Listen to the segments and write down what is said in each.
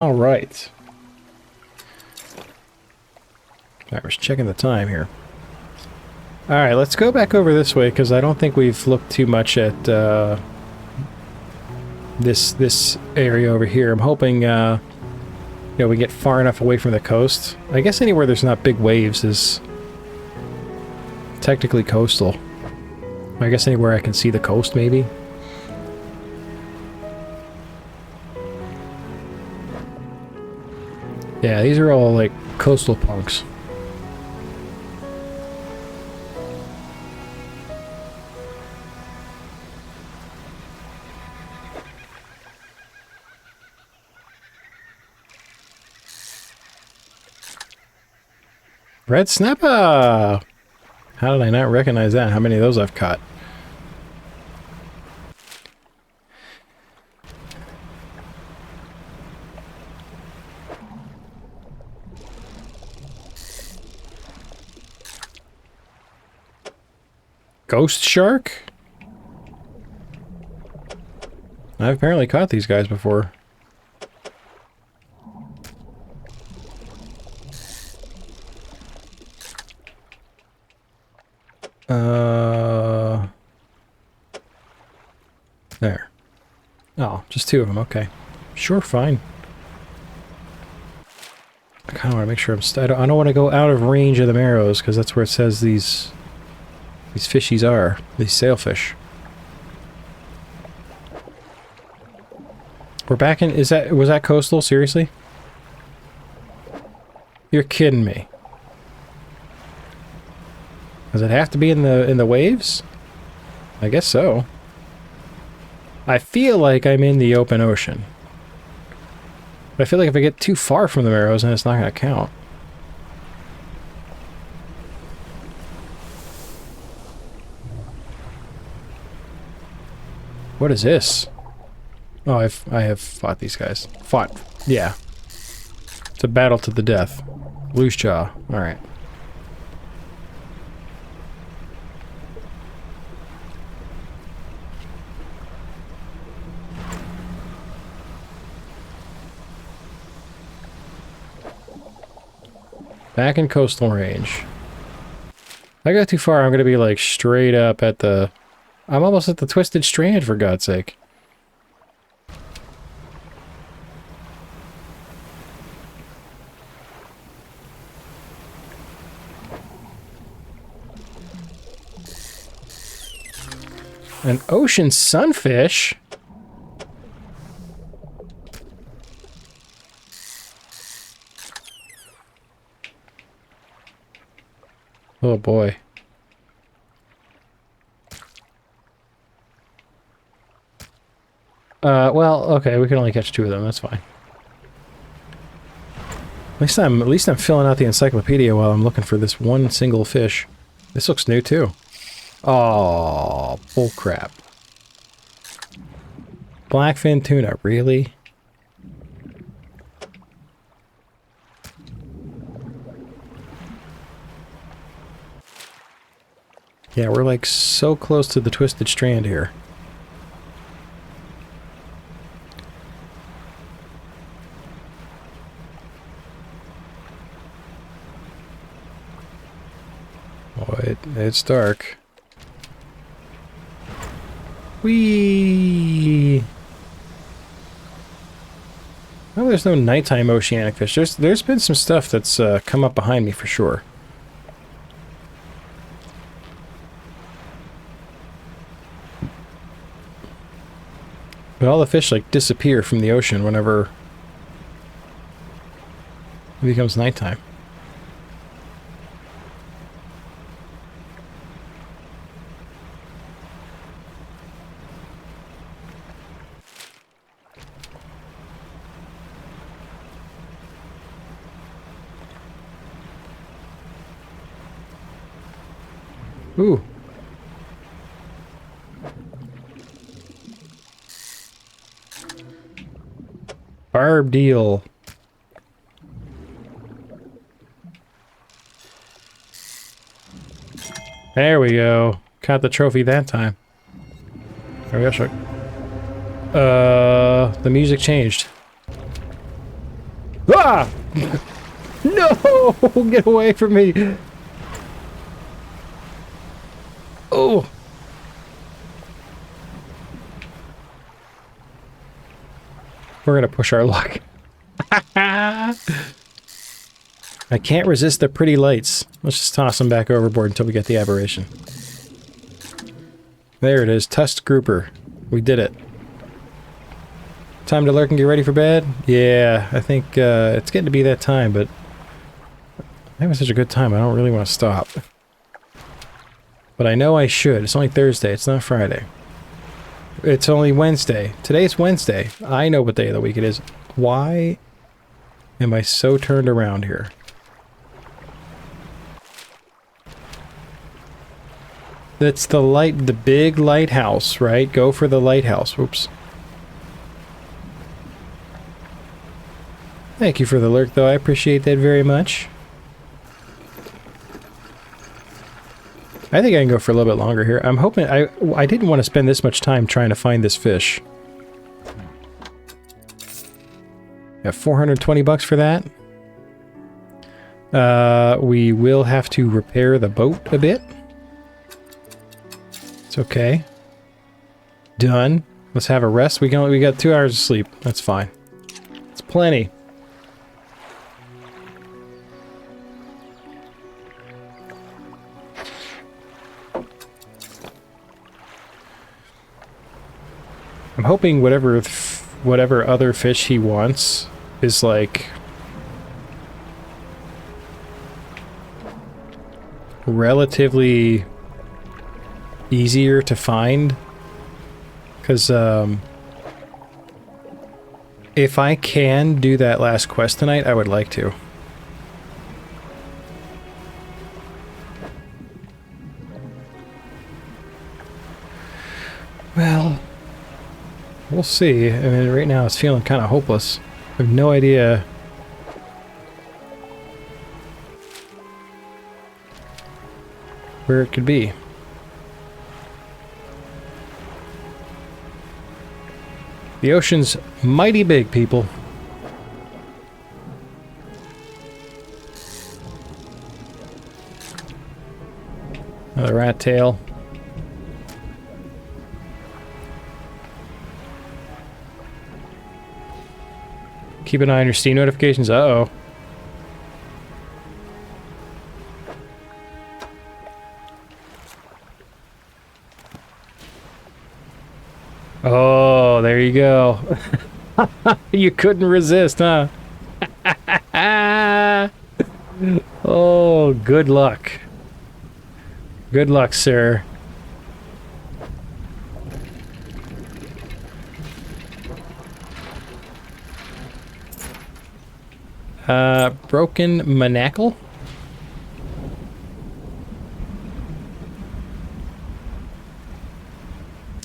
All right. I was checking the time here. All right, let's go back over this way because I don't think we've looked too much at this area over here. I'm hoping we get far enough away from the coast. I guess anywhere there's not big waves is technically coastal. I guess anywhere I can see the coast, maybe. Yeah, these are all like coastal punks. Red snapper! How did I not recognize that? How many of those I've caught? Ghost shark? I've apparently caught these guys before. There. Oh, just two of them, okay. Sure, fine. I kind of want to make sure I don't want to go out of range of the arrows, because that's where it says these fishies are. These sailfish. We're back in... was that coastal? Seriously? You're kidding me. Does it have to be in the waves? I guess so. I feel like I'm in the open ocean. But I feel like if I get too far from the arrows, then it's not going to count. What is this? Oh, I have fought these guys. Fought. Yeah. It's a battle to the death. Loose jaw. Alright. Back in coastal range. If I go too far, I'm going to be like straight up at the... I'm almost at the Twisted Strand, for God's sake. An ocean sunfish? Oh boy. Well, okay, we can only catch two of them, that's fine. At least I'm filling out the encyclopedia while I'm looking for this one single fish. This looks new too. Oh, bullcrap. Blackfin tuna, really? Yeah, we're like so close to the Twisted Strand here. Oh, it's dark. Whee! Well, there's no nighttime oceanic fish. There's been some stuff that's come up behind me for sure. But all the fish like disappear from the ocean whenever it becomes nighttime. Ooh. Barb deal. There we go. Caught the trophy that time. There we go. The music changed. Ah! No! Get away from me! Oh! We're gonna push our luck. I can't resist the pretty lights. Let's just toss them back overboard until we get the aberration. There it is, tusked grouper. We did it. Time to lurk and get ready for bed? Yeah, I think it's getting to be that time, but I'm having such a good time, I don't really want to stop. But I know I should. It's only Thursday, it's not Friday. It's only Wednesday. Today's Wednesday. I know what day of the week it is. Why am I so turned around here? That's the the big lighthouse, right? Go for the lighthouse. Oops. Thank you for the lurk, though. I appreciate that very much. I think I can go for a little bit longer here. I'm hoping... I didn't want to spend this much time trying to find this fish. Got 420 bucks for that. We will have to repair the boat a bit. It's okay. Done. Let's have a rest. We got 2 hours of sleep. That's fine. It's plenty. I'm hoping whatever other fish he wants is like relatively easier to find, because if I can do that last quest tonight, I would like to. Well, we'll see. I mean, right now it's feeling kind of hopeless. I have no idea where it could be. The ocean's mighty big, people. Another rat tail. Keep an eye on your Steam notifications. Uh-oh. Oh, there you go. You couldn't resist, huh? Oh, good luck. Good luck, sir. Broken Manacle?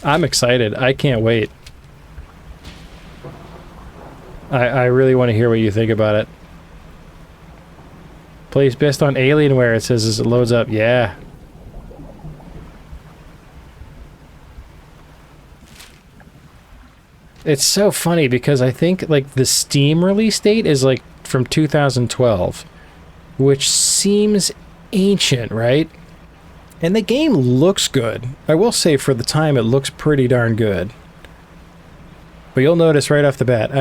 I'm excited. I can't wait. I really want to hear what you think about it. Plays best on Alienware, it says as it loads up. Yeah. It's so funny because I think like the Steam release date is like from 2012, which seems ancient, right? And the game looks good. I will say for the time it looks pretty darn good. But you'll notice right off the bat,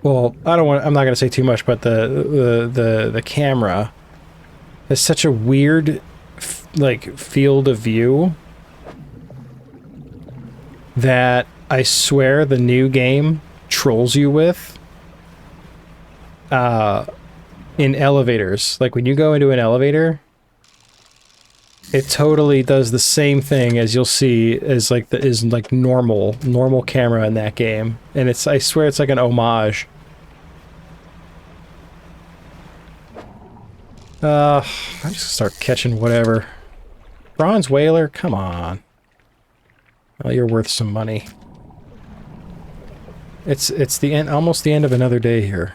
well, I'm not going to say too much, but the camera has such a weird like field of view that I swear the new game trolls you with in elevators. Like when you go into an elevator, it totally does the same thing as you'll see as like normal camera in that game. And it's, I swear it's like an homage. I'm just gonna start catching whatever. Bronze whaler, come on. Well, you're worth some money. It's the end, almost the end of another day here.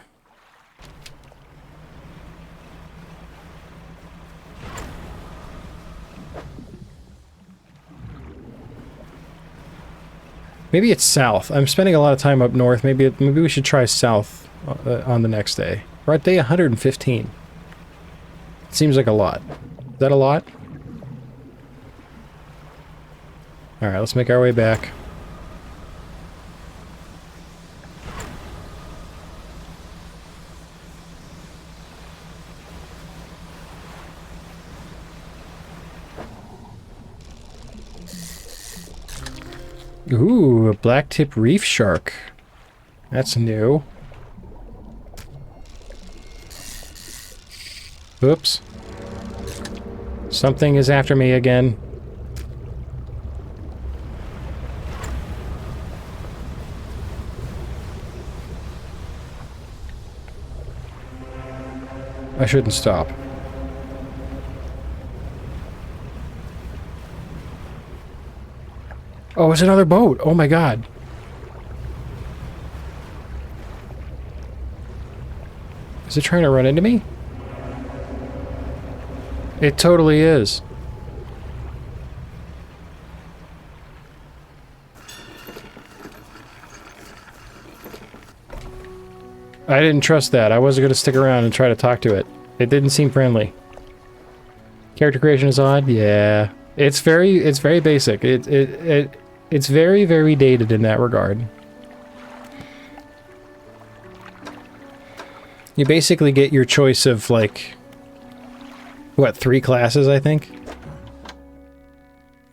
Maybe it's south. I'm spending a lot of time up north. Maybe we should try south on the next day. We're at day 115. Seems like a lot. Is that a lot? Alright, let's make our way back. Ooh, a blacktip reef shark. That's new. Oops. Something is after me again. I shouldn't stop. Oh, it's another boat! Oh my god. Is it trying to run into me? It totally is. I didn't trust that. I wasn't going to stick around and try to talk to it. It didn't seem friendly. Character creation is odd? Yeah. It's very basic. It's very, very dated in that regard. You basically get your choice of, like, what, 3 classes, I think?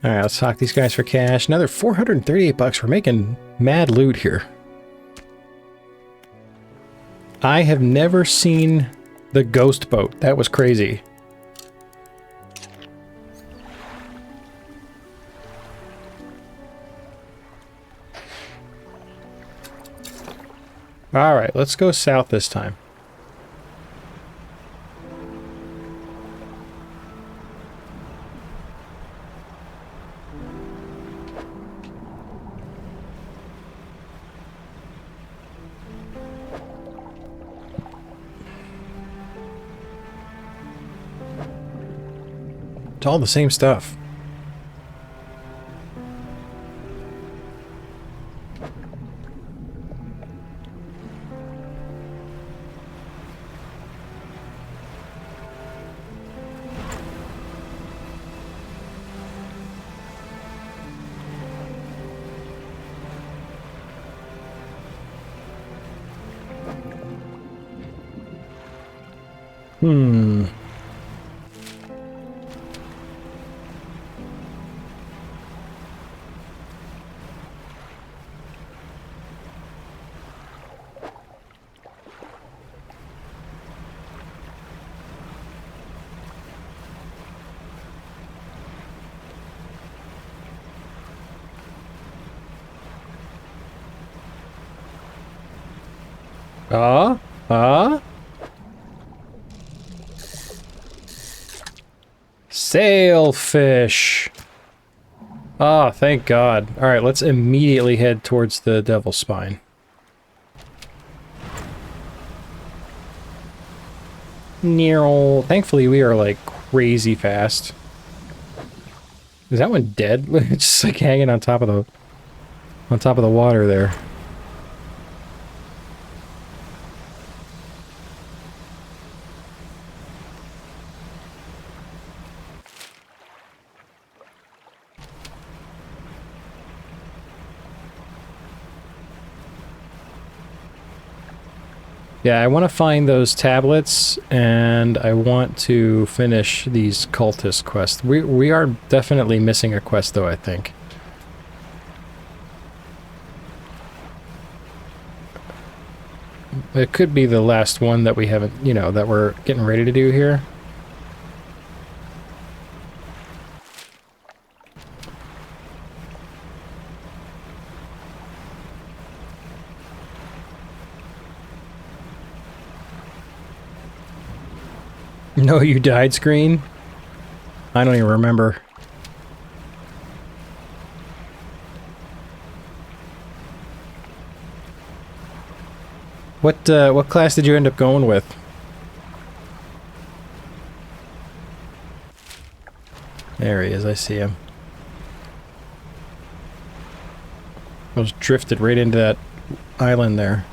Alright, let's talk these guys for cash. Another 438 bucks. We're making mad loot here. I have never seen the ghost boat. That was crazy. Alright, let's go south this time. It's all the same stuff. Sailfish. Ah, thank God. Alright, let's immediately head towards the Devil's Spine. Thankfully, we are, like, crazy fast. Is that one dead? It's just, like, hanging on top of the water there. Yeah, I want to find those tablets, and I want to finish these cultist quests. We are definitely missing a quest, though, I think. It could be the last one that we haven't, you know, that we're getting ready to do here. No, you died screen? I don't even remember. What class did you end up going with? There he is, I see him. I was drifted right into that island there.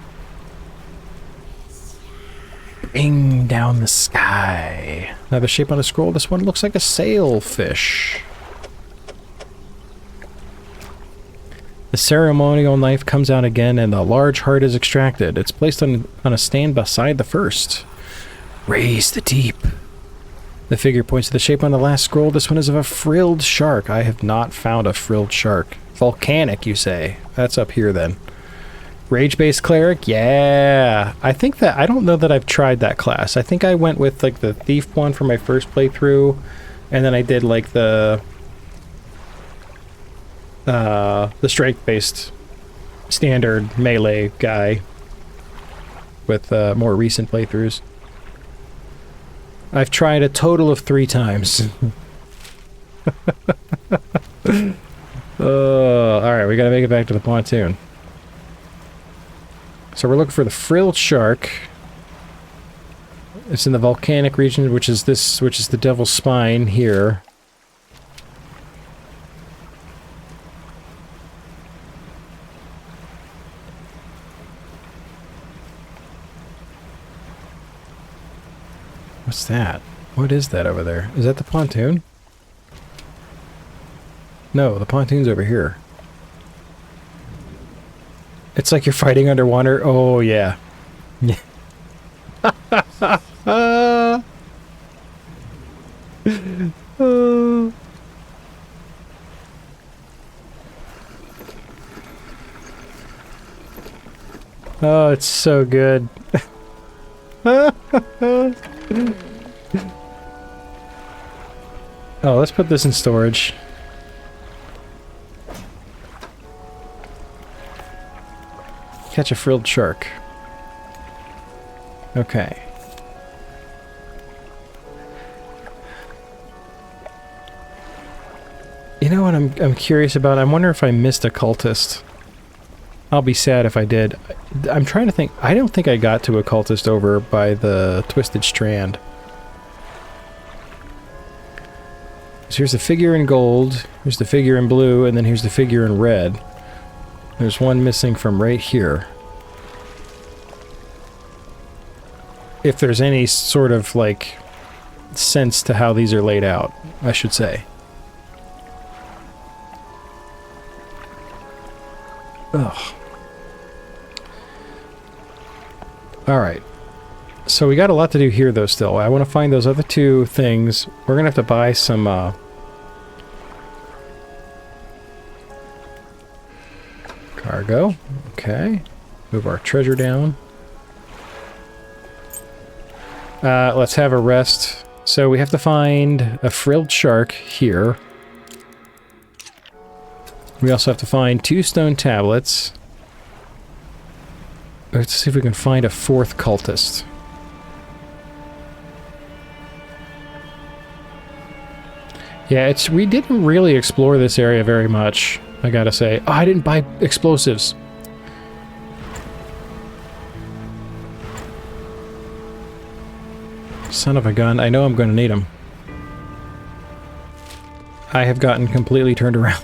Bing down the sky. Now the shape on the scroll, this one looks like a sailfish. The ceremonial knife comes out again and the large heart is extracted. It's placed on a stand beside the first. Raise the deep. The figure points to the shape on the last scroll. This one is of a frilled shark. I have not found a frilled shark. Volcanic, you say? That's up here then. Rage-based cleric? Yeah. I think that... I don't know that I've tried that class. I think I went with like the thief one for my first playthrough. And then I did like the strength-based standard melee guy with more recent playthroughs. I've tried a total of 3 times. Alright, we gotta make it back to the pontoon. So we're looking for the frilled shark. It's in the volcanic region, which is the devil's spine here. What's that? What is that over there? Is that the pontoon? No, the pontoon's over here. It's like you're fighting underwater. Oh, yeah. Yeah. Oh, it's so good. Oh, let's put this in storage. Catch a frilled shark. Okay. You know what I'm curious about? I wonder if I missed a cultist. I'll be sad if I did. I'm trying to think. I don't think I got to a cultist over by the Twisted Strand. So here's the figure in gold, here's the figure in blue, and then here's the figure in red. There's one missing from right here. If there's any sort of, like, sense to how these are laid out, I should say. Ugh. Alright. So we got a lot to do here, though, still. I want to find those other 2 things. We're gonna have to buy some, cargo. Okay. Move our treasure down. Let's have a rest. So we have to find a frilled shark here. We also have to find 2 stone tablets. Let's see if we can find a 4th cultist. Yeah, we didn't really explore this area very much, I gotta say. Oh, I didn't buy explosives. Son of a gun, I know I'm gonna need them. I have gotten completely turned around.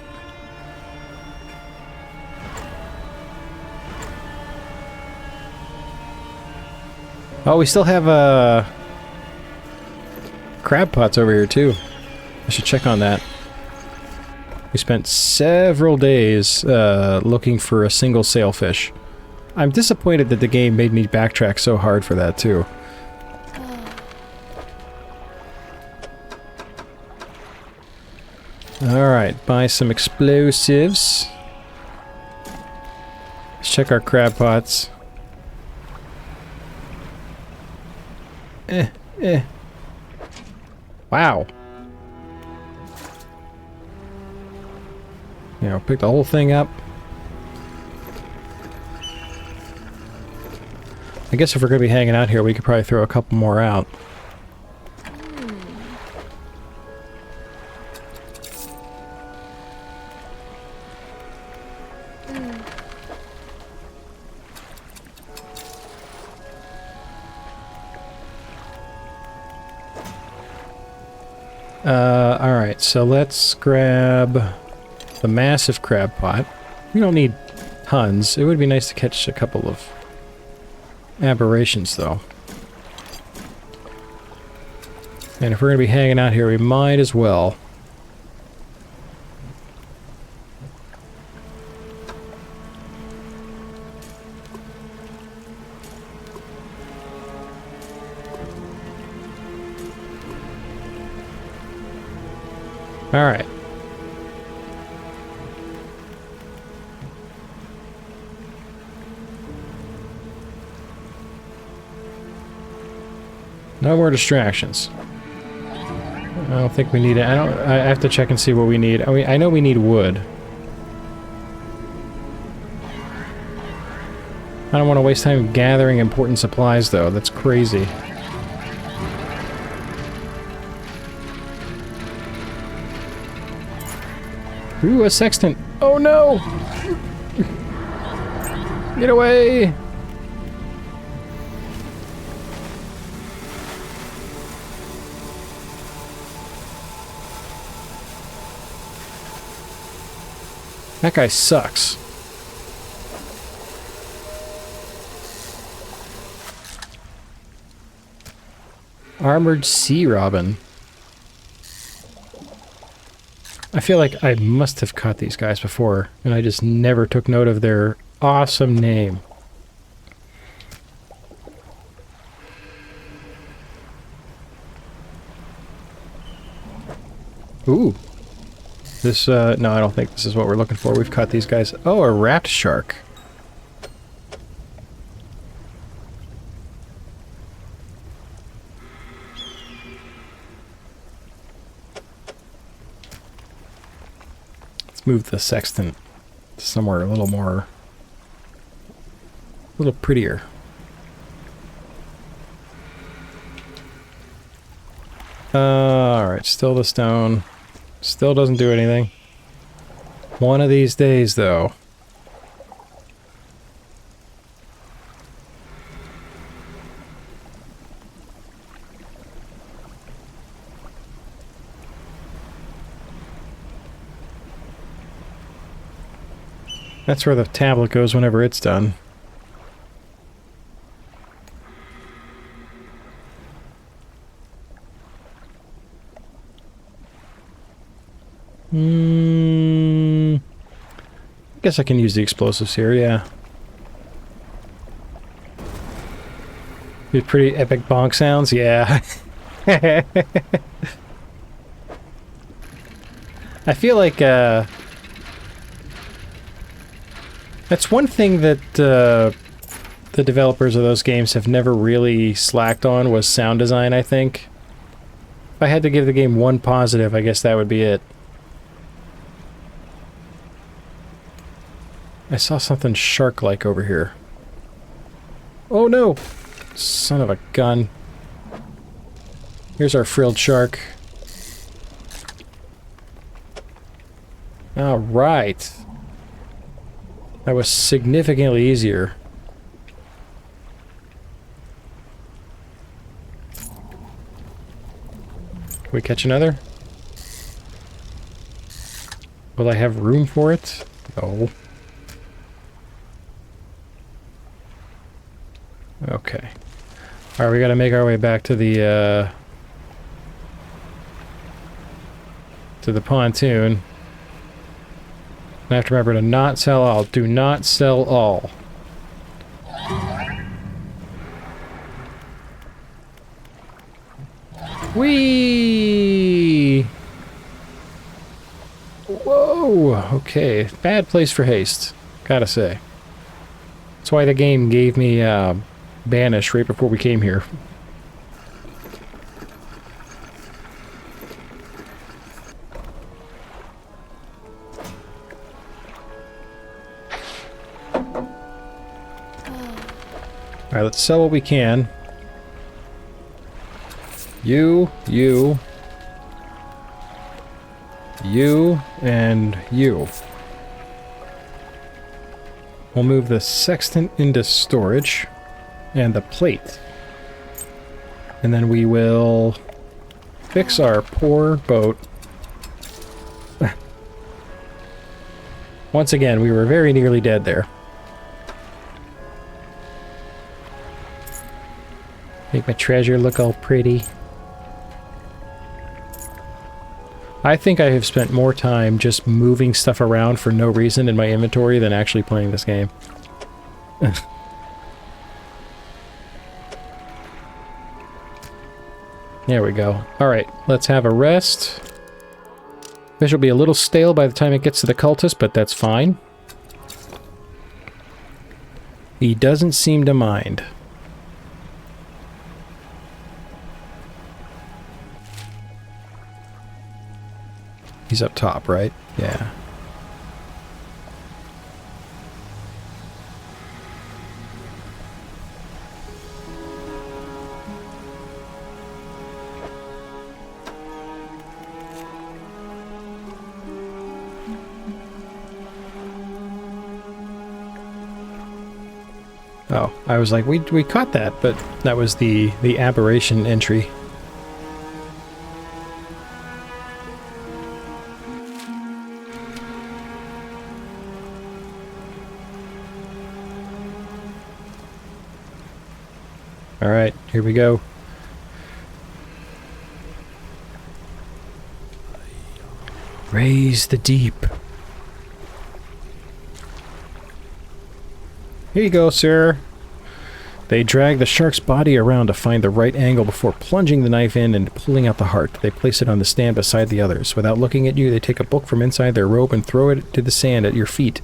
Oh, we still have, crab pots over here, too. I should check on that. We spent several days, looking for a single sailfish. I'm disappointed that the game made me backtrack so hard for that, too. Alright, buy some explosives. Let's check our crab pots. Wow. You know, pick the whole thing up. I guess if we're going to be hanging out here, we could probably throw a couple more out. Alright, so let's grab the massive crab pot. We don't need tons. It would be nice to catch a couple of aberrations, though. And if we're going to be hanging out here, we might as well. All right. No more distractions. I don't think we need it. I have to check and see what we need. I know we need wood. I don't want to waste time gathering important supplies, though. That's crazy. Ooh, a sextant. Oh no! Get away! That guy sucks. Armored sea robin. I feel like I must have caught these guys before, and I just never took note of their awesome name. Ooh. This, no, I don't think this is what we're looking for. We've caught these guys. Oh, a rat shark. Let's move the sextant somewhere a little more... a little prettier. Alright, still the stone. Still doesn't do anything. One of these days, though. That's where the tablet goes whenever it's done. I guess I can use the explosives here, yeah. These pretty epic bonk sounds, yeah. I feel like, that's one thing that, the developers of those games have never really slacked on was sound design, I think. If I had to give the game one positive, I guess that would be it. I saw something shark-like over here. Oh no! Son of a gun. Here's our frilled shark. Alright. That was significantly easier. Can we catch another? Will I have room for it? No. Okay. Alright, we gotta make our way back to the pontoon. I have to remember to not sell all. Do not sell all. Whee! Whoa! Okay. Bad place for haste. Gotta say. That's why the game gave me, Banish right before we came here. Alright, let's sell what we can. You, and you. We'll move the sextant into storage. And the plate. And then we will fix our poor boat. Once again, we were very nearly dead there. Make my treasure look all pretty. I think I have spent more time just moving stuff around for no reason in my inventory than actually playing this game. There we go. Alright, let's have a rest. Fish will be a little stale by the time it gets to the cultist, but that's fine. He doesn't seem to mind. He's up top, right? Yeah. Oh, I was like, we caught that, but that was the aberration entry. All right, here we go. Raise the deep. Here you go, sir. They drag the shark's body around to find the right angle before plunging the knife in and pulling out the heart. They place it on the stand beside the others. Without looking at you, they take a book from inside their robe and throw it to the sand at your feet.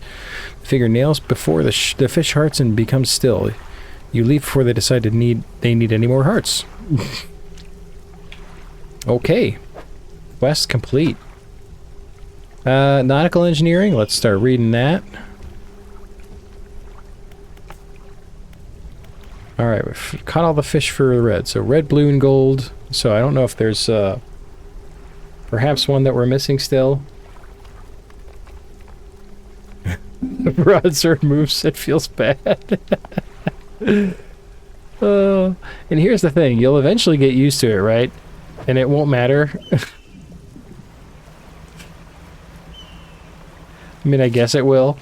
The figure nails before the fish hearts and becomes still. You leave before they decide they need any more hearts. Okay. Quest complete. Nautical engineering. Let's start reading that. Alright, we've caught all the fish for red. So red, blue, and gold. So I don't know if there's perhaps one that we're missing still. Broadsword moves, it feels bad. And here's the thing, you'll eventually get used to it, right? And it won't matter. I mean, I guess it will.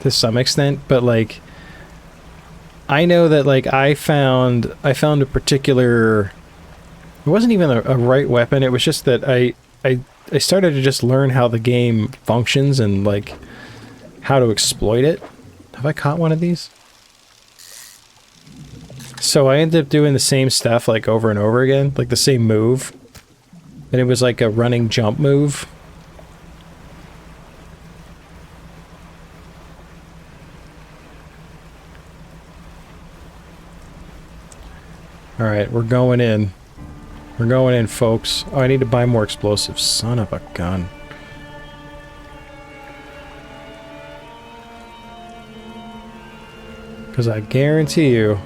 To some extent, but like... I know that, like, I found a particular... It wasn't even a right weapon, it was just that I started to just learn how the game functions and, like, how to exploit it. Have I caught one of these? So I ended up doing the same stuff, like, over and over again, like the same move. And it was like a running jump move. Alright, we're going in. We're going in, folks. Oh, I need to buy more explosives. Son of a gun. Because I guarantee you...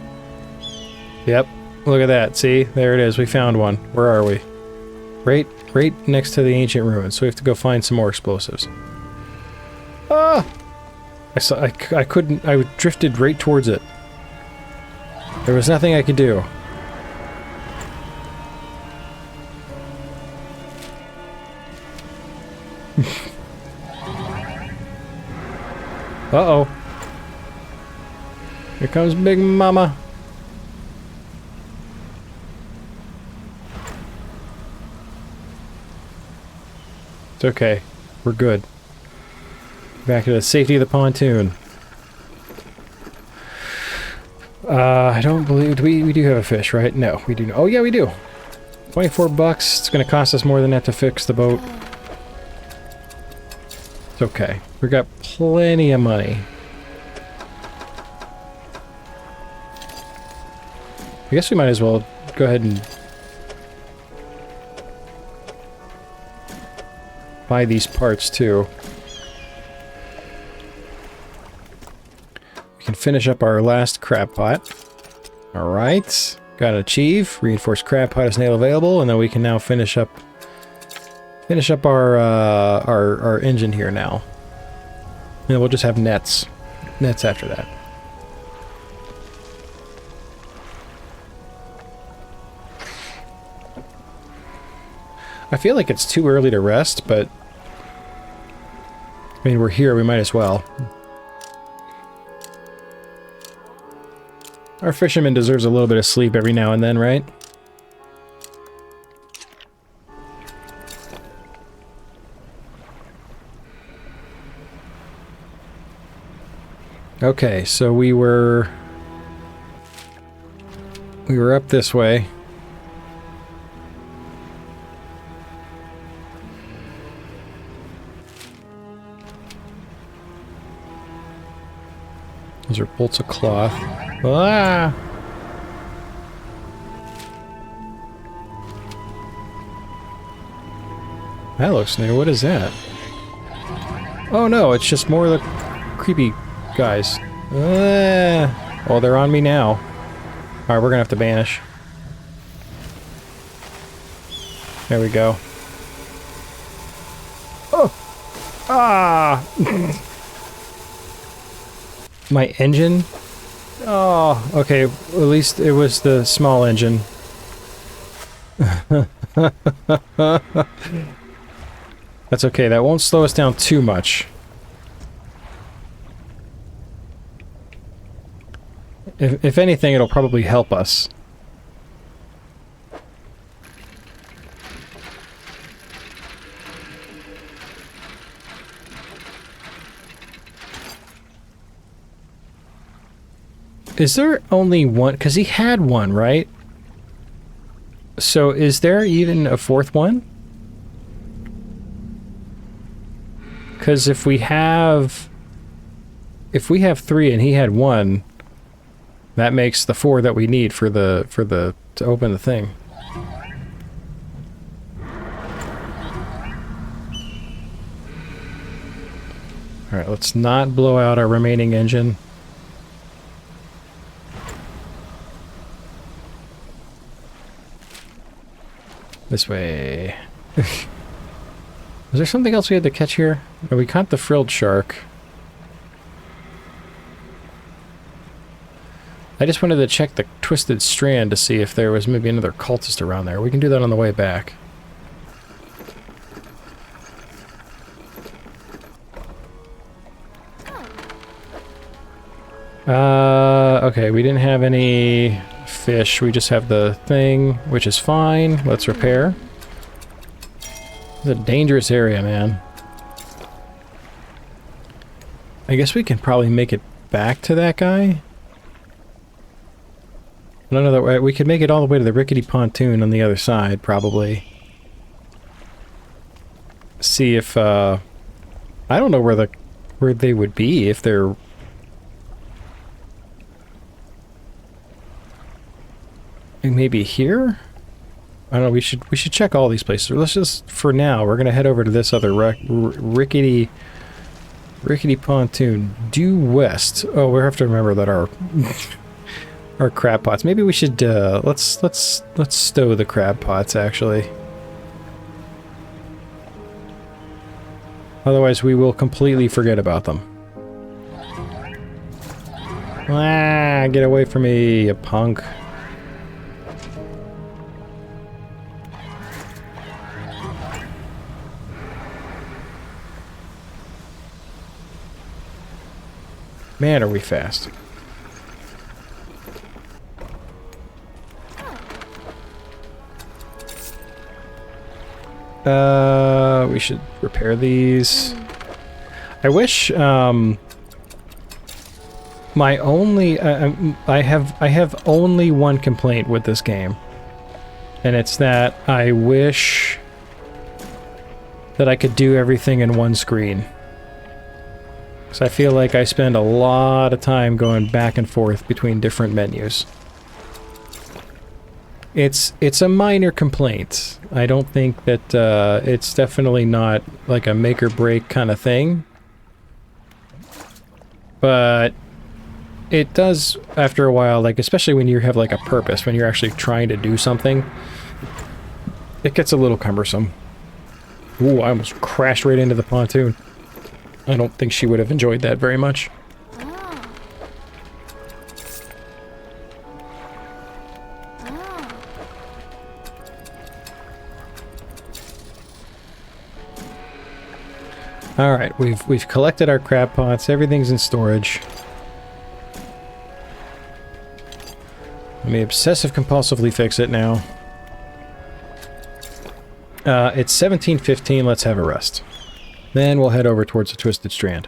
Yep, look at that. See? There it is. We found one. Where are we? Right next to the ancient ruins. So we have to go find some more explosives. Ah! I couldn't... I drifted right towards it. There was nothing I could do. Uh-oh. Here comes Big Mama. It's okay. We're good. Back to the safety of the pontoon. I don't believe... We do have a fish, right? No, we do. Oh, yeah, we do. 24 bucks. It's going to cost us more than that to fix the boat. It's okay. We got plenty of money. I guess we might as well go ahead and buy these parts too. We can finish up our last crab pot. Alright. Got an achieve. Reinforced crab pot is now available, and then we can now finish up our engine here now. And we'll just have nets after that. I feel like it's too early to rest, but I mean, we're here, we might as well. Our fisherman deserves a little bit of sleep every now and then, right? Okay, so we were up this way. Those are bolts of cloth. Ah! That looks new. What is that? Oh no, it's just more of the creepy guys. Oh, they're on me now. Alright, we're gonna have to banish. There we go. Oh! Ah! My engine? Oh, okay. At least it was the small engine. That's okay. That won't slow us down too much. If anything, it'll probably help us. Is there only one? Because he had one, right? So is there even a fourth one? Because if we have 3 and he had 1, that makes the 4 that we need for the to open the thing. All right, let's not blow out our remaining engine. This way. Was there something else we had to catch here? Oh, we caught the frilled shark. I just wanted to check the twisted strand to see if there was maybe another cultist around there. We can do that on the way back. Okay, we didn't have any fish. We just have the thing, which is fine. Let's repair. It's a dangerous area, man. I guess we can probably make it back to that guy. I don't know that we could make it all the way to the rickety pontoon on the other side, probably. See if I don't know where they would be if they're maybe here. I don't know. We should check all these places. Let's just for now. We're gonna head over to this other rickety pontoon due west. Oh, we have to remember that our our crab pots. Maybe we should let's stow the crab pots actually. Otherwise, we will completely forget about them. Ah, get away from me, you punk. Man, are we fast. We should repair these. I wish, my only, I have only one complaint with this game. And it's that I wish that I could do everything in one screen. So I feel like I spend a lot of time going back and forth between different menus. It's a minor complaint. I don't think that it's definitely not like a make or break kind of thing. But it does after a while, like especially when you have like a purpose, when you're actually trying to do something, it gets a little cumbersome. Ooh, I almost crashed right into the pontoon. I don't think she would have enjoyed that very much. All right, we've collected our crab pots. Everything's in storage. Let me obsessive compulsively fix it now. It's 17:15. Let's have a rest. Then we'll head over towards the Twisted Strand.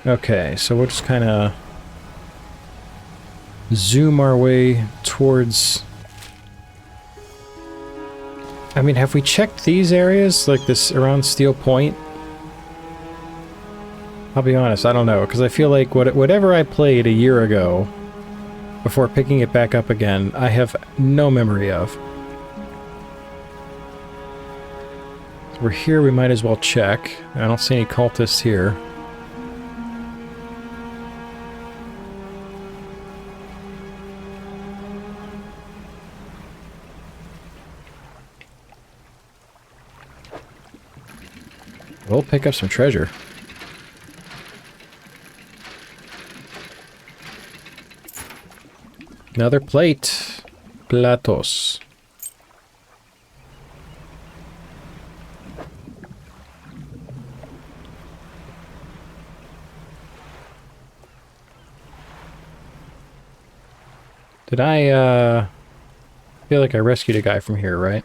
Okay, so we'll just kind of zoom our way towards... I mean, have we checked these areas, like this around Steel Point? I'll be honest, I don't know, because I feel like whatever I played a year ago, before picking it back up again, I have no memory of. So we're here, we might as well check. I don't see any cultists here. We'll pick up some treasure. Another plate. Platos. Did I feel like I rescued a guy from here, right?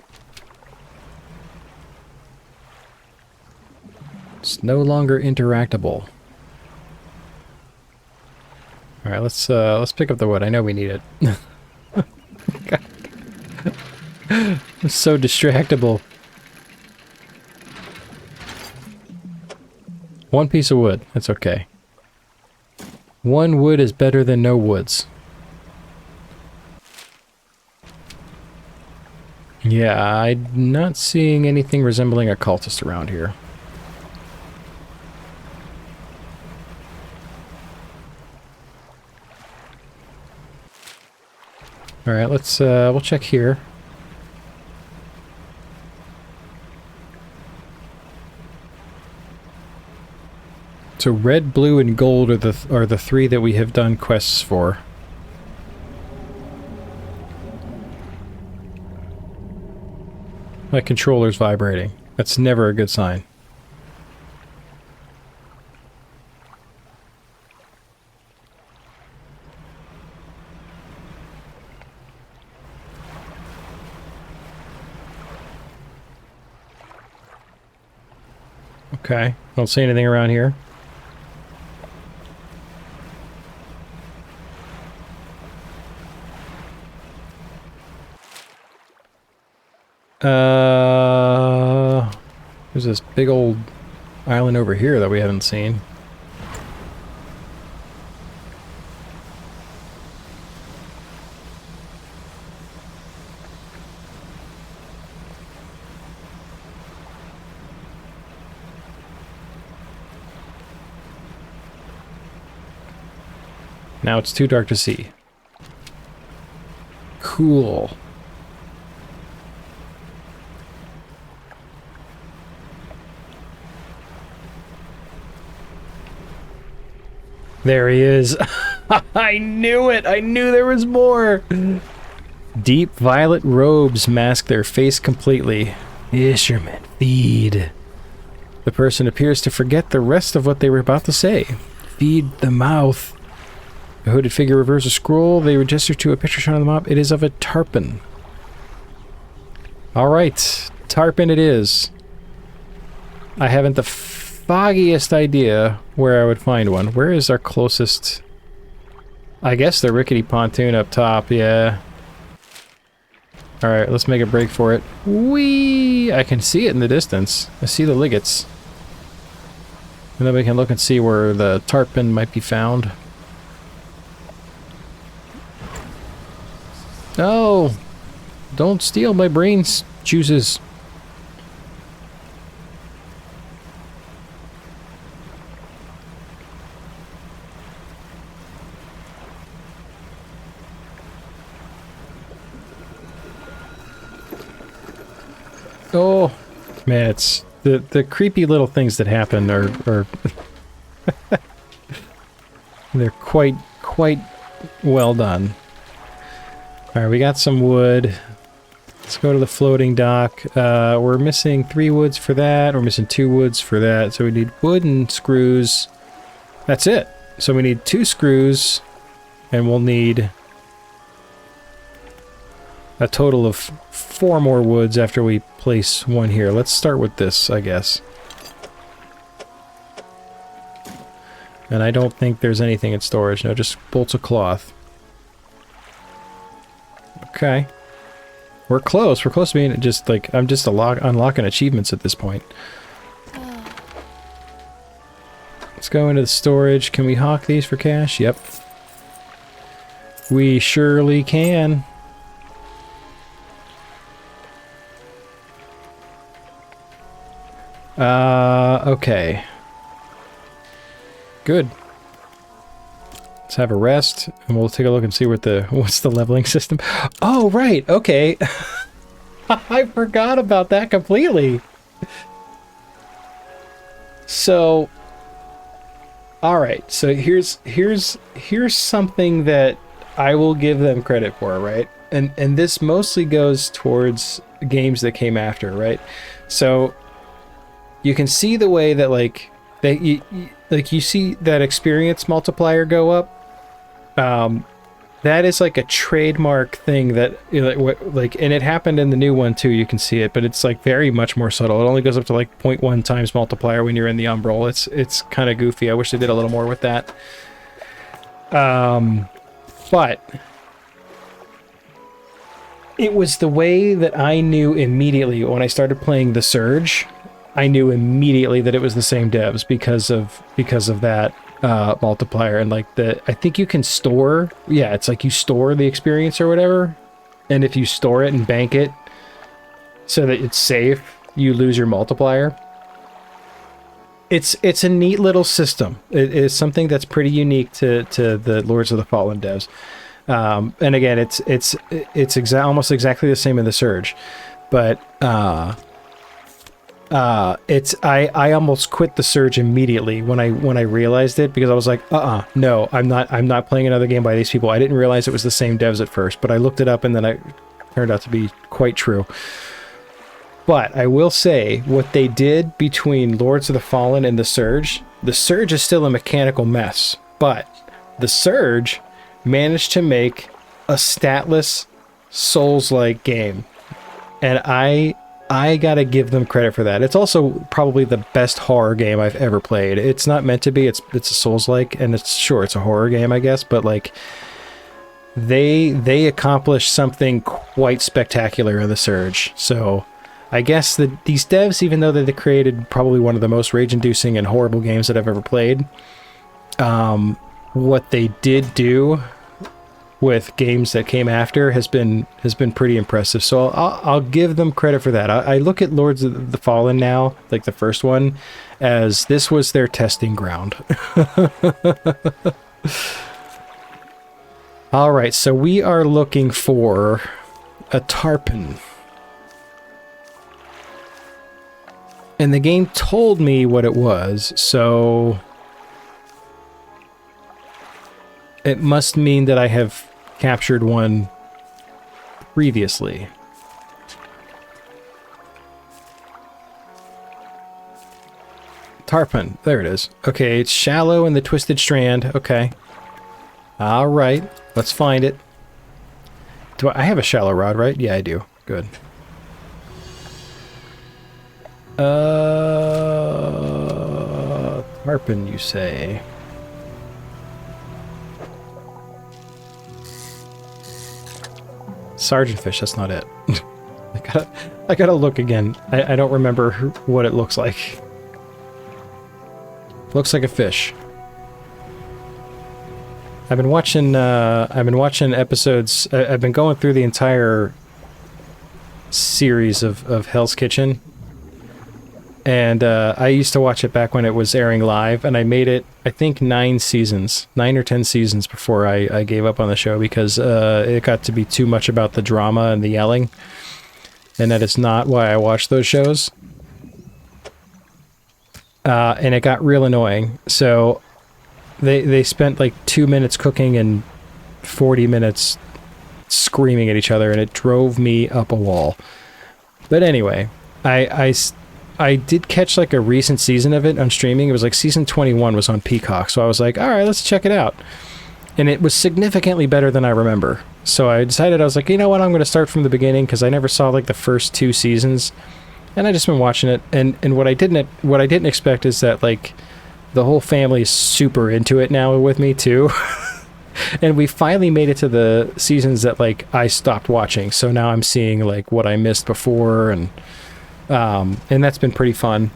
It's no longer interactable. All right, let's pick up the wood. I know we need it. I'm so distractible. One piece of wood. That's okay. One wood is better than no woods. Yeah, I'm not seeing anything resembling a cultist around here. Alright, let's, we'll check here. So red, blue, and gold are the three that we have done quests for. My controller's vibrating. That's never a good sign. Okay, don't see anything around here. There's this big old island over here that we haven't seen. Now it's too dark to see. Cool. There he is. I knew it! I knew there was more! Deep violet robes mask their face completely. Fishermen, feed. The person appears to forget the rest of what they were about to say. Feed the mouth. The hooded figure reveals a scroll. They gesture to a picture shown on the map. It is of a tarpon. Alright. Tarpon it is. I haven't the foggiest idea where I would find one. Where is our closest... I guess the rickety pontoon up top, yeah. Alright, let's make a break for it. Whee! I can see it in the distance. I see the liggets. And then we can look and see where the tarpon might be found. No! Don't steal my brains juices. Oh, man, it's the creepy little things that happen are they're quite well done. All right, we got some wood. Let's go to the floating dock. We're missing 3 woods for that. We're missing 2 woods for that. So we need wood and screws. That's it. So we need 2 screws, and we'll need a total of 4 more woods after we place one here. Let's start with this, I guess. And I don't think there's anything in storage. No, just bolts of cloth. Okay. We're close. We're close to being just like... I'm just unlocking achievements at this point. Let's go into the storage. Can we hawk these for cash? Yep. We surely can. Okay. Good. Let's have a rest, and we'll take a look and see what what's the leveling system. Oh, right, okay. I forgot about that completely. So, all right. So here's something that I will give them credit for, right? And this mostly goes towards games that came after, right? So you can see the way that like you see that experience multiplier go up. That is like a trademark thing that like, and it happened in the new one too. You can see it, but it's like very much more subtle. It only goes up to like 0.1 times multiplier when you're in the umbral. It's kind of goofy. I wish they did a little more with that. But it was the way that I knew immediately when I started playing The Surge. I knew immediately that it was the same devs because of that multiplier. And like I think you can store, yeah, it's like you store the experience or whatever, and if you store it and bank it so that it's safe, you lose your multiplier. It's a neat little system. It is something that's pretty unique to the Lords of the Fallen devs. And again, it's almost exactly the same in The Surge, but I almost quit The Surge immediately when I realized it, because I was like, no, I'm not playing another game by these people. I didn't realize it was the same devs at first, but I looked it up and then it turned out to be quite true. But I will say, what they did between Lords of the Fallen and The Surge is still a mechanical mess, but The Surge managed to make a statless Souls-like game, and I gotta give them credit for that. It's also probably the best horror game I've ever played. It's not meant to be. It's a Souls-like, and it's a horror game, I guess, but like they accomplished something quite spectacular in The Surge. So I guess that these devs, even though they created probably one of the most rage-inducing and horrible games that I've ever played, what they did do with games that came after has been pretty impressive. So I'll give them credit for that. I look at Lords of the Fallen now, like the first one, as this was their testing ground. All right, so we are looking for a tarpon. And the game told me what it was, so it must mean that I have captured one previously. Tarpon, there it is. Okay, it's shallow in the twisted strand. Okay. All right, let's find it. Do I have a shallow rod, right? Yeah, I do. Good. Tarpon, you say? Sergeant fish, that's not it. I gotta look again. I don't remember what it looks like. Looks like a fish. I've been watching episodes. I've been going through the entire series of Hell's Kitchen. And I used to watch it back when it was airing live, and I made it, I think, 9 or 10 seasons before I gave up on the show, because it got to be too much about the drama and the yelling, and that is not why I watch those shows. And it got real annoying. So they spent like 2 minutes cooking and 40 minutes screaming at each other, and it drove me up a wall. But anyway, I did catch like a recent season of it on streaming. It was like season 21 was on Peacock. So I was like, all right, let's check it out. And it was significantly better than I remember. So I decided, I was like, you know what? I'm going to start from the beginning, because I never saw like the first 2 seasons. And I just been watching it. And what I didn't expect is that like The whole family is super into it now with me too. And we finally made it to the seasons that like I stopped watching. So now I'm seeing like what I missed before, and that's been pretty fun.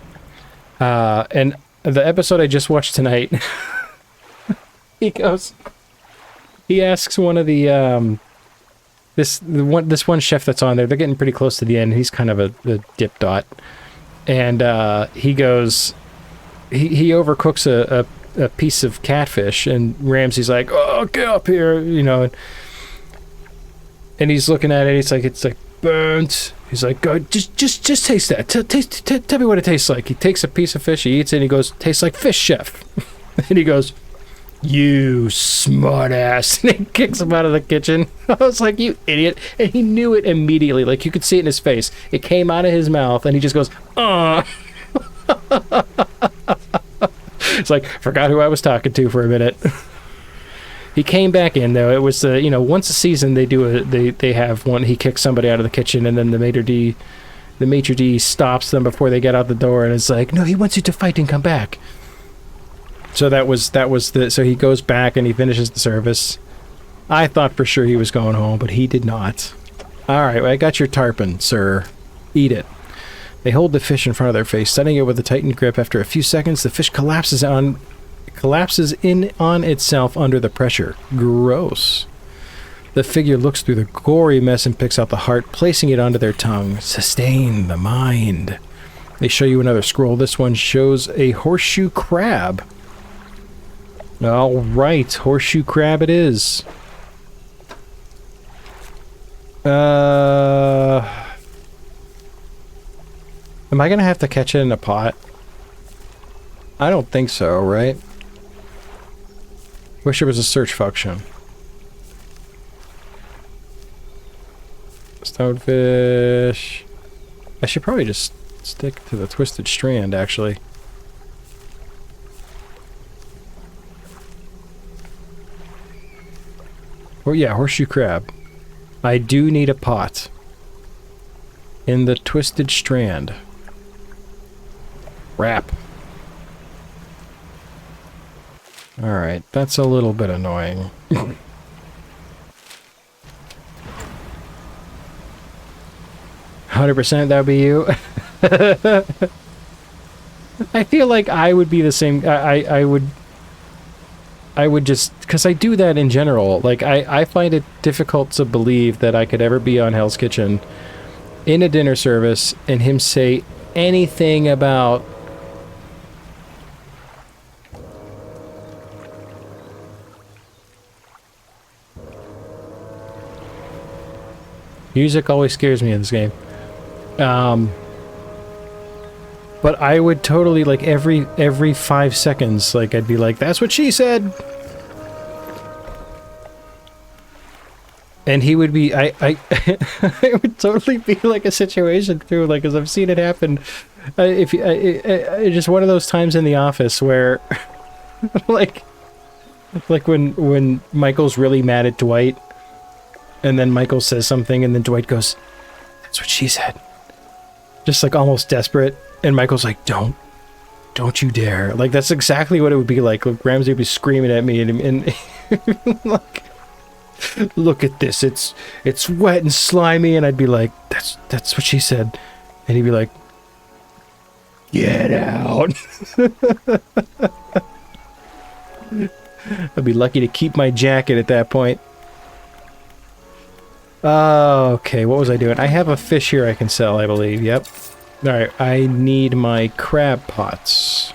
And the episode I just watched tonight, he asks one of the this one chef that's on there. They're getting pretty close to the end. He's kind of a dip dot, and he goes, he overcooks a piece of catfish, and Ramsey's like, "Oh, get up here," you know. And he's looking at it. It's like burnt. He's like, "Go, just taste that. Tell me what it tastes like." He takes a piece of fish, he eats it, and he goes, "Tastes like fish, chef." And he goes, "You smart ass," and he kicks him out of the kitchen. I was like, "You idiot!" And he knew it immediately. Like you could see it in his face. It came out of his mouth, and he just goes, It's like, forgot who I was talking to for a minute. He came back in though. It was you know, once a season they have one. He kicks somebody out of the kitchen, and then the maitre d' stops them before they get out the door, and it's like, "No, he wants you to fight and come back." So that was so he goes back and he finishes the service. I thought for sure he was going home, but he did not. All right, well, I got your tarpon, sir. Eat it. They hold the fish in front of their face, setting it with a tightened grip. After a few seconds, the fish collapses in on itself under the pressure. Gross. The figure looks through the gory mess and picks out the heart, placing it onto their tongue. Sustain the mind. They show you another scroll. This one shows a horseshoe crab. All right, horseshoe crab it is. Am I gonna have to catch it in a pot? I don't think so, right? Wish there was a search function. Stonefish. I should probably just stick to the twisted strand, actually. Oh yeah, horseshoe crab. I do need a pot. In the twisted strand. Wrap. Alright, that's a little bit annoying. 100% that would be you. I feel like I would be the same. I would just, because I do that in general. Like, I find it difficult to believe that I could ever be on Hell's Kitchen in a dinner service and him say anything about music always scares me in this game. But I would totally, like, every 5 seconds, like, I'd be like, "That's what she said!" And he would be, it would totally be like a situation, too, like, because I've seen it happen. Just one of those times in the office where, like when Michael's really mad at Dwight, and then Michael says something, and then Dwight goes, "That's what she said." Just, like, almost desperate. And Michael's like, don't you dare. Like, that's exactly what it would be like. Like, Ramsey would be screaming at me, and like, "Look at this, it's wet and slimy," and I'd be like, that's what she said. And he'd be like, "Get out." I'd be lucky to keep my jacket at that point. Okay, what was I doing? I have a fish here I can sell, I believe. Yep. Alright, I need my crab pots.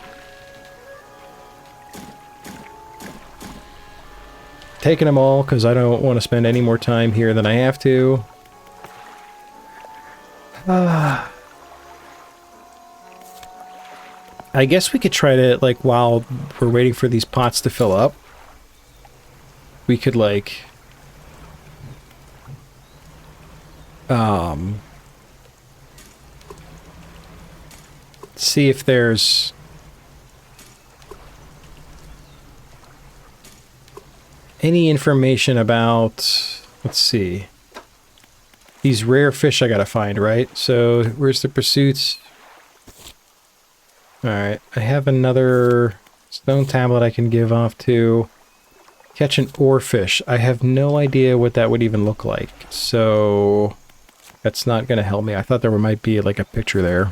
Taking them all, because I don't want to spend any more time here than I have to. I guess we could try to, like, while we're waiting for these pots to fill up, we could, like, see if there's any information about, let's see, these rare fish I gotta find, right? So, where's the pursuits? Alright, I have another Stone tablet I can give off to. Catch an oarfish. I have no idea what that would even look like. So that's not going to help me. I thought there might be like a picture there.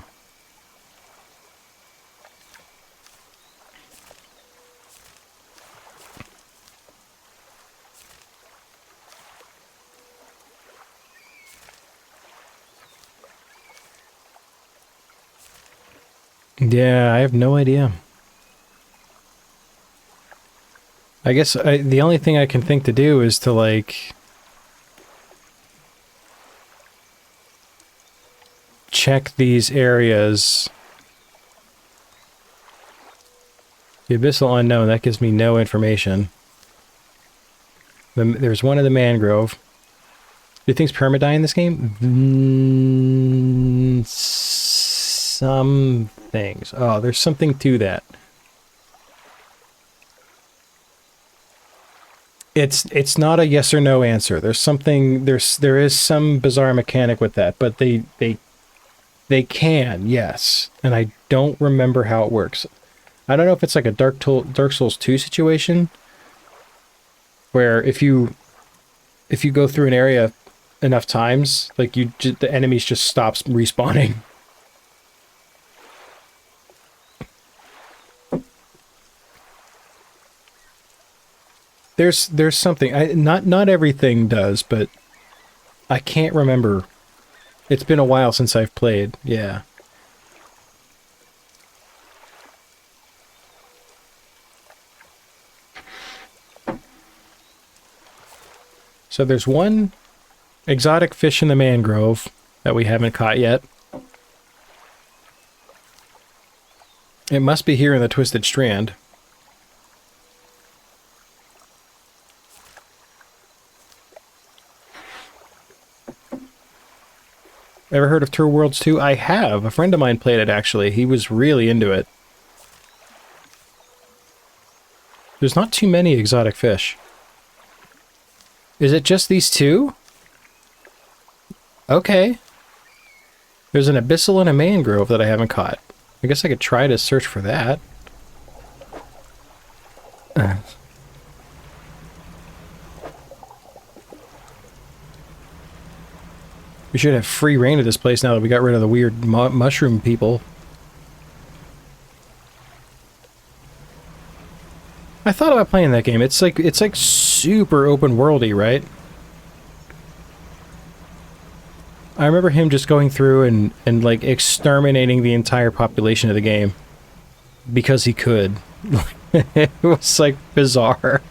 Yeah, I have no idea. I guess the only thing I can think to do is to, like, check these areas. The Abyssal Unknown, that gives me no information. There's one in the mangrove. Do things permadie in this game? Some things. Oh, there's something to that. It's not a yes or no answer. There's something, there is some bizarre mechanic with that, but they can, yes. And I don't remember how it works. I don't know if it's like a Dark Souls 2 situation where if you go through an area enough times, like the enemies just stops respawning. There's something. Not everything does, but I can't remember. It's been a while since I've played. Yeah. So there's one exotic fish in the mangrove that we haven't caught yet. It must be here in the Twisted Strand. Ever heard of True Worlds 2? I have. A friend of mine played it, actually. He was really into it. There's not too many exotic fish. Is it just these two? Okay. There's an abyssal and a mangrove that I haven't caught. I guess I could try to search for that. We should have free reign of this place now that we got rid of the weird mushroom people. I thought about playing that game. It's like super open worldy, right? I remember him just going through and like exterminating the entire population of the game because he could. It was like bizarre.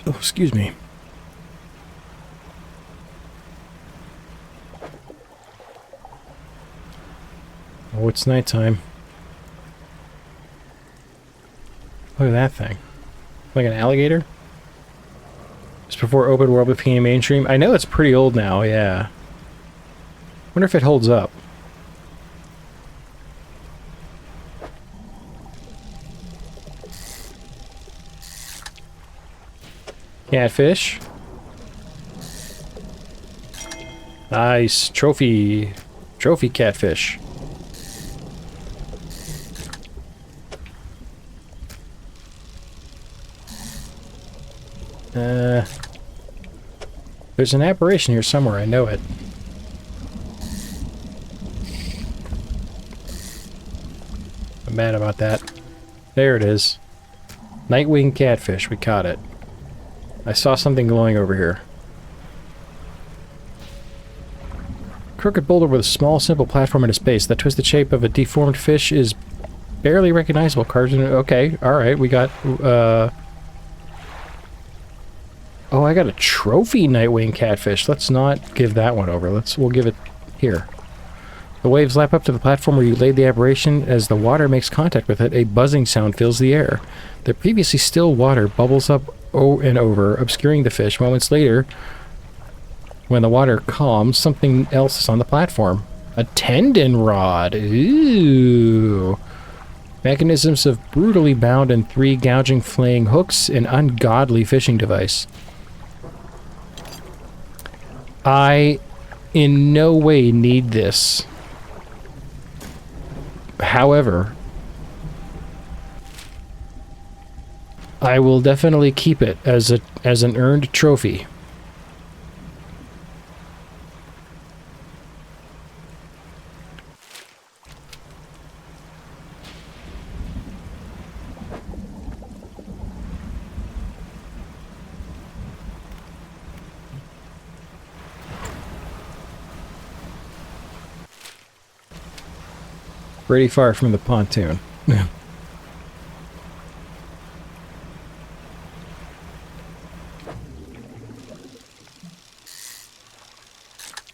Oh, excuse me. Oh, it's nighttime. Look at that thing. Like an alligator? Just before open world became mainstream. I know it's pretty old now, yeah. Wonder if it holds up. Catfish. Nice. Trophy catfish. There's an aberration here somewhere, I know it. I'm mad about that. There it is. Nightwing catfish, we caught it. I saw something glowing over here. Crooked boulder with a small, simple platform in its base. The twisted shape of a deformed fish is barely recognizable. Okay, alright, we got, Oh, I got a trophy Nightwing catfish. Let's not give that one over. We'll give it here. The waves lap up to the platform where you laid the aberration. As the water makes contact with it, a buzzing sound fills the air. The previously still water bubbles up and over, obscuring the fish. Moments later, when the water calms, something else is on the platform. A tendon rod. Ooh. Mechanisms of brutally bound and 3 gouging flaying hooks, an ungodly fishing device. I in no way need this. However, I will definitely keep it as an earned trophy. Pretty far from the pontoon.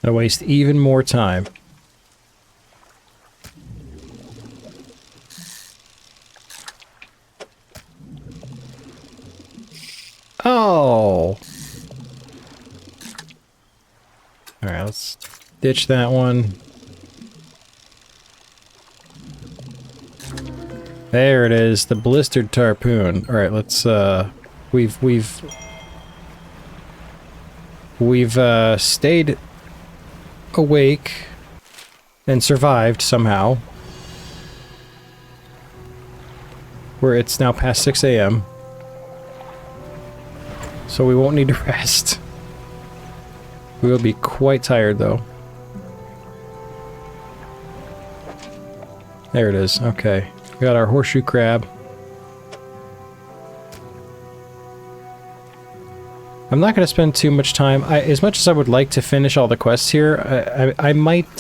I waste even more time. Oh! Alright, let's ditch that one. There it is, the blistered tarpoon. Alright, let's, we've stayed awake and survived somehow. Where it's now past 6 a.m. So we won't need to rest. We will be quite tired though. There it is, okay. We got our horseshoe crab. I'm not going to spend too much time. As much as I would like to finish all the quests here, I might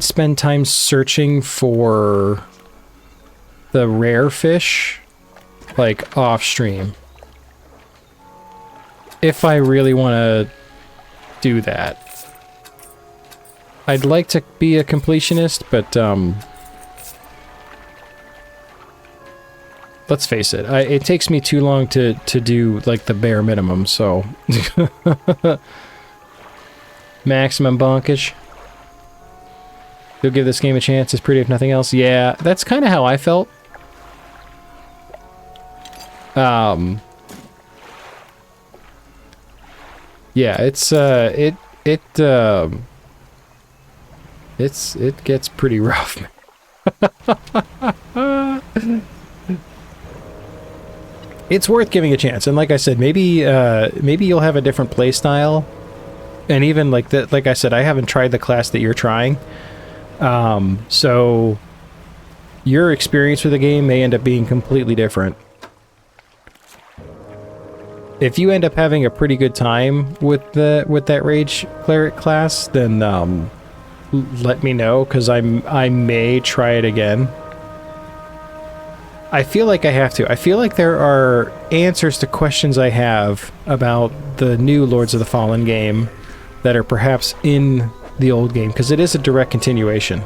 spend time searching for the rare fish, like off stream. If I really want to do that. I'd like to be a completionist, but let's face it, it takes me too long to do like the bare minimum, so maximum bonkage. You'll give this game a chance, it's pretty if nothing else. Yeah, that's kind of how I felt. Yeah, it gets pretty rough. It's worth giving a chance, and like I said, maybe you'll have a different play style, and even like I said, I haven't tried the class that you're trying, so your experience with the game may end up being completely different. If you end up having a pretty good time with that Rage Cleric class, then let me know, because I may try it again. I feel like I have to. I feel like there are answers to questions I have about the new Lords of the Fallen game that are perhaps in the old game, because it is a direct continuation.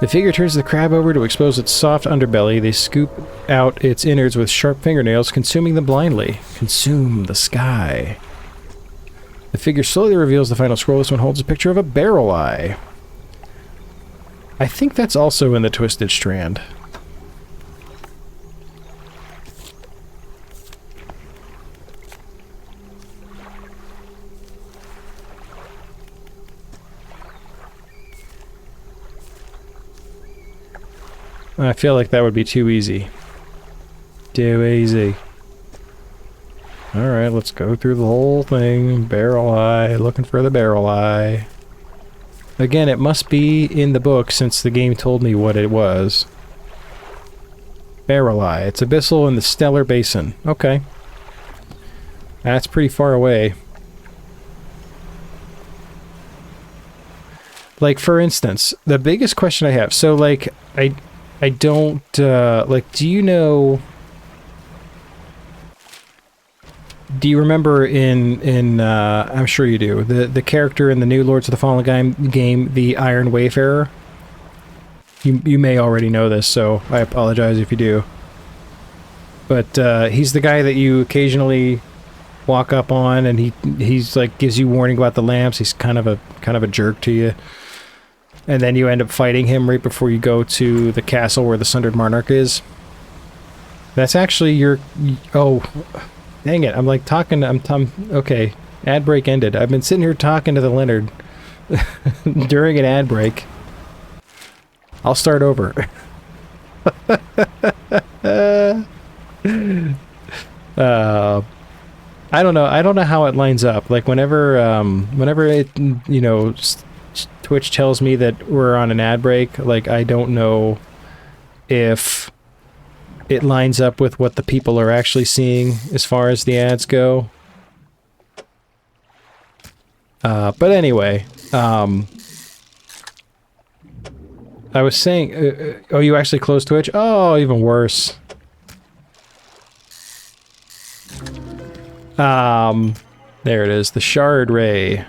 The figure turns the crab over to expose its soft underbelly. They scoop out its innards with sharp fingernails, consuming them blindly. Consume the sky. The figure slowly reveals the final scroll. This one holds a picture of a barrel eye. I think that's also in the Twisted Strand. I feel like that would be too easy. Too easy. Alright, let's go through the whole thing. Barrel eye, looking for the barrel eye. Again, it must be in the book since the game told me what it was. Barrel eye. It's abyssal in the Stellar Basin. Okay. That's pretty far away. Like, for instance, the biggest question I have... So, like, I don't... like, do you know... Do you remember in I'm sure you do, the character in the new Lords of the Fallen game, the Iron Wayfarer? You may already know this, so I apologize if you do. But he's the guy that you occasionally walk up on, and he's like gives you warning about the lamps. He's kind of a jerk to you. And then you end up fighting him right before you go to the castle where the Sundered Monarch is. That's actually your... Oh, dang it. I'm like talking... okay, ad break ended. I've been sitting here talking to the Leonard during an ad break. I'll start over. I don't know. I don't know how it lines up. Like whenever it, you know, Twitch tells me that we're on an ad break, like I don't know if it lines up with what the people are actually seeing as far as the ads go. But anyway, I was saying, oh, you actually closed Twitch? Oh, even worse. There it is, the Shard Ray.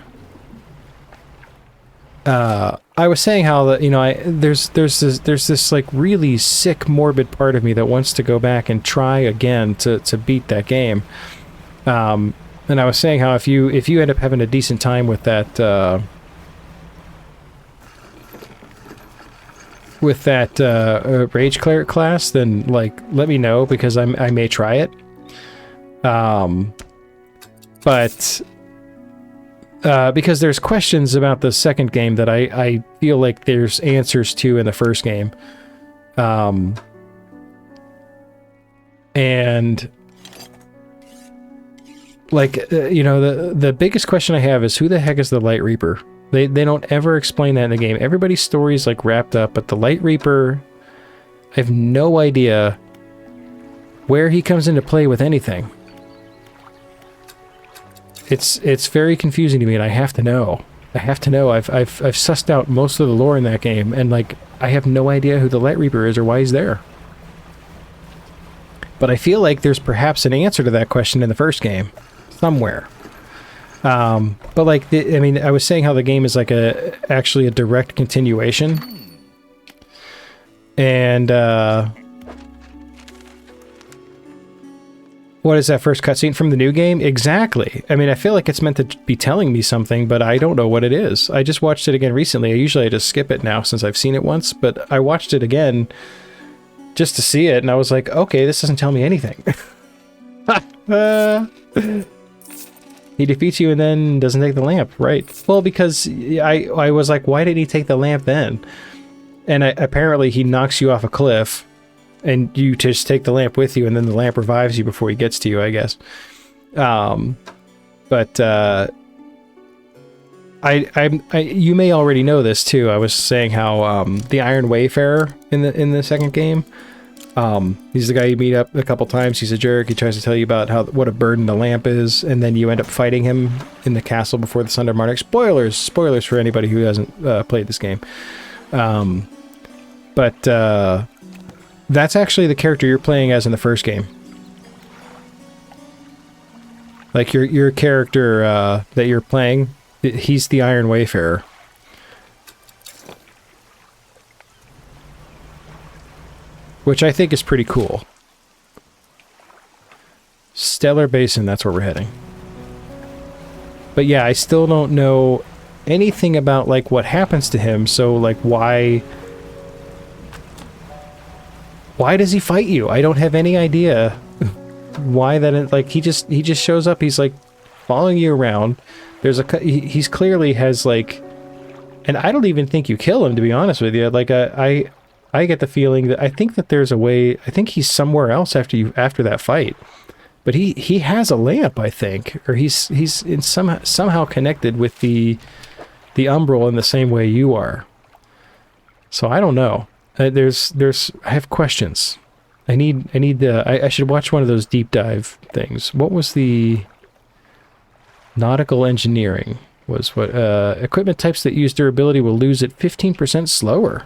I was saying how that, you know, there's this like really sick, morbid part of me that wants to go back and try again to beat that game. And I was saying how if you end up having a decent time with that Rage Cleric class, then like let me know, because I may try it. But because there's questions about the second game that I feel like there's answers to in the first game. And like, you know, the biggest question I have is, who the heck is the Light Reaper? They don't ever explain that in the game. Everybody's story is like wrapped up, but the Light Reaper, I have no idea where he comes into play with anything. It's very confusing to me, and I have to know. I've sussed out most of the lore in that game, and like I have no idea who the Light Reaper is or why he's there. But I feel like there's perhaps an answer to that question in the first game, somewhere. But like, I mean, I was saying how the game is like actually a direct continuation, and what is that first cutscene from the new game? Exactly. I mean, I feel like it's meant to be telling me something, but I don't know what it is. I just watched it again recently. I just skip it now since I've seen it once, but I watched it again just to see it, and I was like, okay, this doesn't tell me anything. He defeats you and then doesn't take the lamp, right? Well, because I was like, why did he take the lamp then? And apparently he knocks you off a cliff, and you just take the lamp with you, and then the lamp revives you before he gets to you, I guess. You may already know this too. I was saying how the Iron Wayfarer in the second game, he's the guy you meet up a couple times. He's a jerk. He tries to tell you about what a burden the lamp is, and then you end up fighting him in the castle before the Sundered Monarch. Spoilers for anybody who hasn't played this game. That's actually the character you're playing as in the first game. Like your character that you're playing, he's the Iron Wayfarer. Which I think is pretty cool. Stellar Basin, that's where we're heading. But yeah, I still don't know anything about like what happens to him, so like why does he fight you? I don't have any idea why that, like he just shows up, he's like following you around. He's clearly has like, and I don't even think you kill him, to be honest with you. Like I get the feeling that I think that there's a way, I think he's somewhere else after that fight. But he has a lamp, I think, or he's in somehow connected with the Umbral in the same way you are. So I don't know. I have questions. I should watch one of those deep dive things. What was the nautical engineering? Was what equipment types that use durability will lose it 15% slower.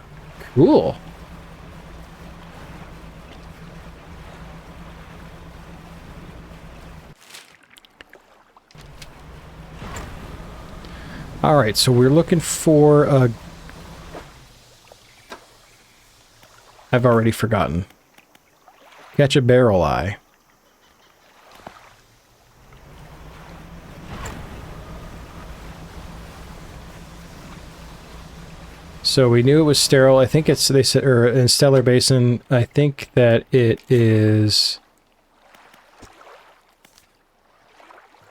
Cool. All right, so we're looking for a... I've already forgotten. Catch a barrel eye. So we knew it was sterile. I think it's, they said, or in Stellar Basin, I think that it is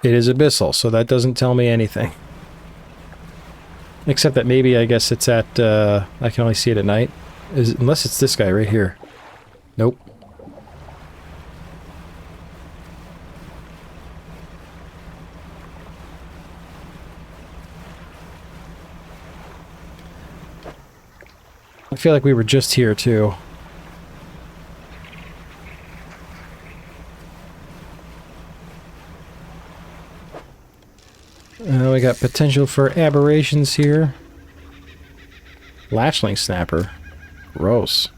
abyssal, so that doesn't tell me anything. Except that maybe, I guess it's at, I can only see it at night. Unless it's this guy right here. Nope. I feel like we were just here, too. We got potential for aberrations here. Latchling snapper. Gross.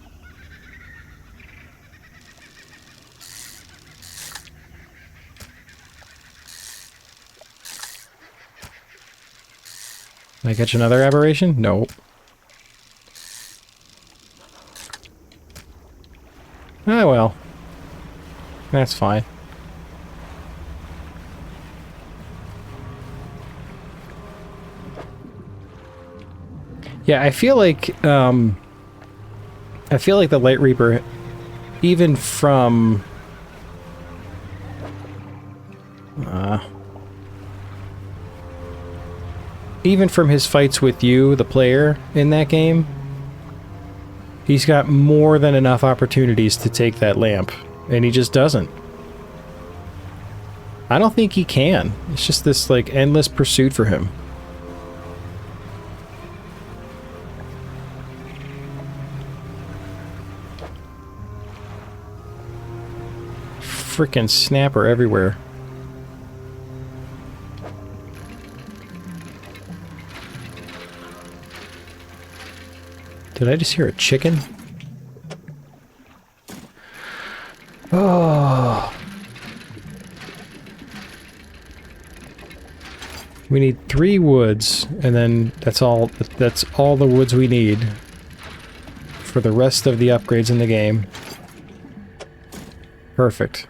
Can I catch another aberration? Nope. Ah, well. That's fine. Yeah, I feel like the Light Reaper, even from his fights with you, the player, in that game, he's got more than enough opportunities to take that lamp, and he just doesn't. I don't think he can. It's just this, like, endless pursuit for him. Frickin' snapper everywhere. Did I just hear a chicken? Oh. We need 3 woods, and then that's all the woods we need for the rest of the upgrades in the game. Perfect.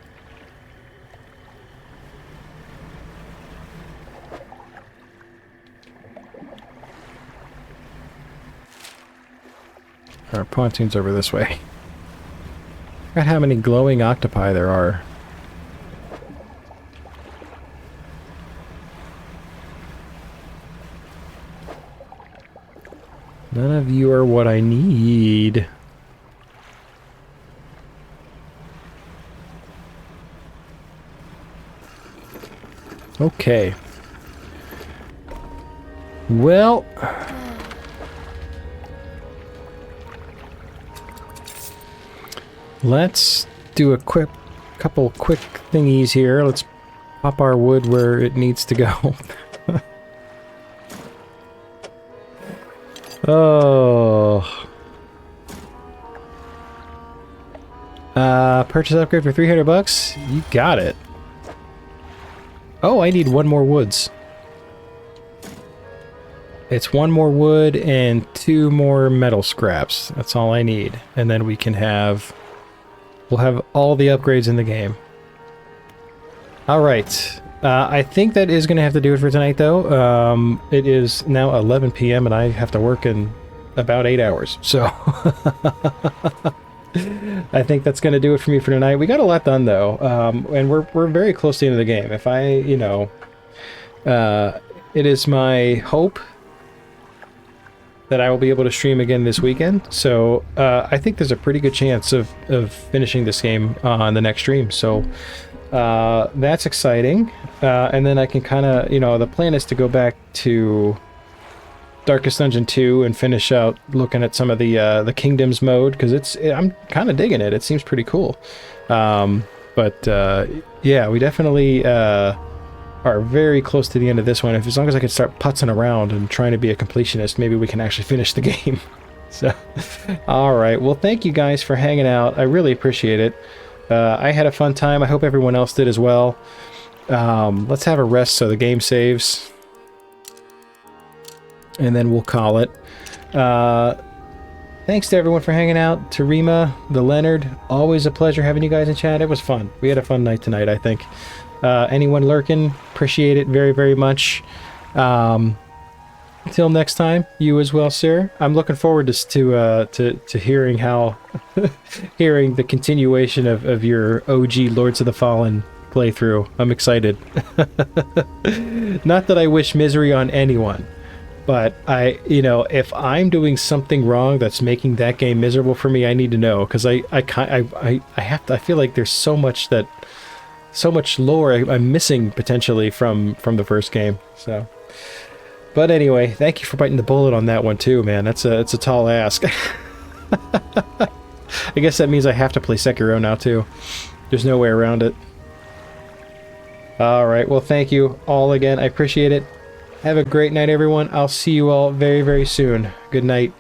Our pontoon's over this way. Forgot how many glowing octopi there are. None of you are what I need. Okay. Well... let's do a couple quick thingies here. Let's pop our wood where it needs to go. Oh. Purchase upgrade for 300 bucks? You got it. Oh, I need 1 more woods. It's 1 more wood and 2 more metal scraps. That's all I need. And then we can have... we'll have all the upgrades in the game. Alright. I think that is going to have to do it for tonight, though. It is now 11 p.m. and I have to work in about 8 hours. So... I think that's going to do it for me for tonight. We got a lot done, though. And we're very close to the end of the game. If I, you know... it is my hope that I will be able to stream again this weekend. So I think there's a pretty good chance of finishing this game on the next stream. So that's exciting. And then I can kind of, you know, the plan is to go back to Darkest Dungeon 2 and finish out looking at some of the Kingdoms mode, because I'm kind of digging it. It seems pretty cool. But yeah, we definitely are very close to the end of this one. As long as I can start putzing around and trying to be a completionist, maybe we can actually finish the game. So, alright. Well, thank you guys for hanging out. I really appreciate it. I had a fun time. I hope everyone else did as well. Let's have a rest so the game saves. And then we'll call it. Thanks to everyone for hanging out. To Rima, the Leonard, always a pleasure having you guys in chat. It was fun. We had a fun night tonight, I think. Anyone lurking, appreciate it very, very much. Until next time, you as well, sir. I'm looking forward to hearing how hearing the continuation of your OG Lords of the Fallen playthrough. I'm excited. Not that I wish misery on anyone, but if I'm doing something wrong that's making that game miserable for me, I need to know, because I feel like there's so much lore I'm missing potentially from the first game. So, but anyway, thank you for biting the bullet on that one too, man. It's a tall ask. I guess that means I have to play Sekiro now too. There's no way around it. Alright, well thank you all again. I appreciate it. Have a great night, everyone. I'll see you all very, very soon. Good night.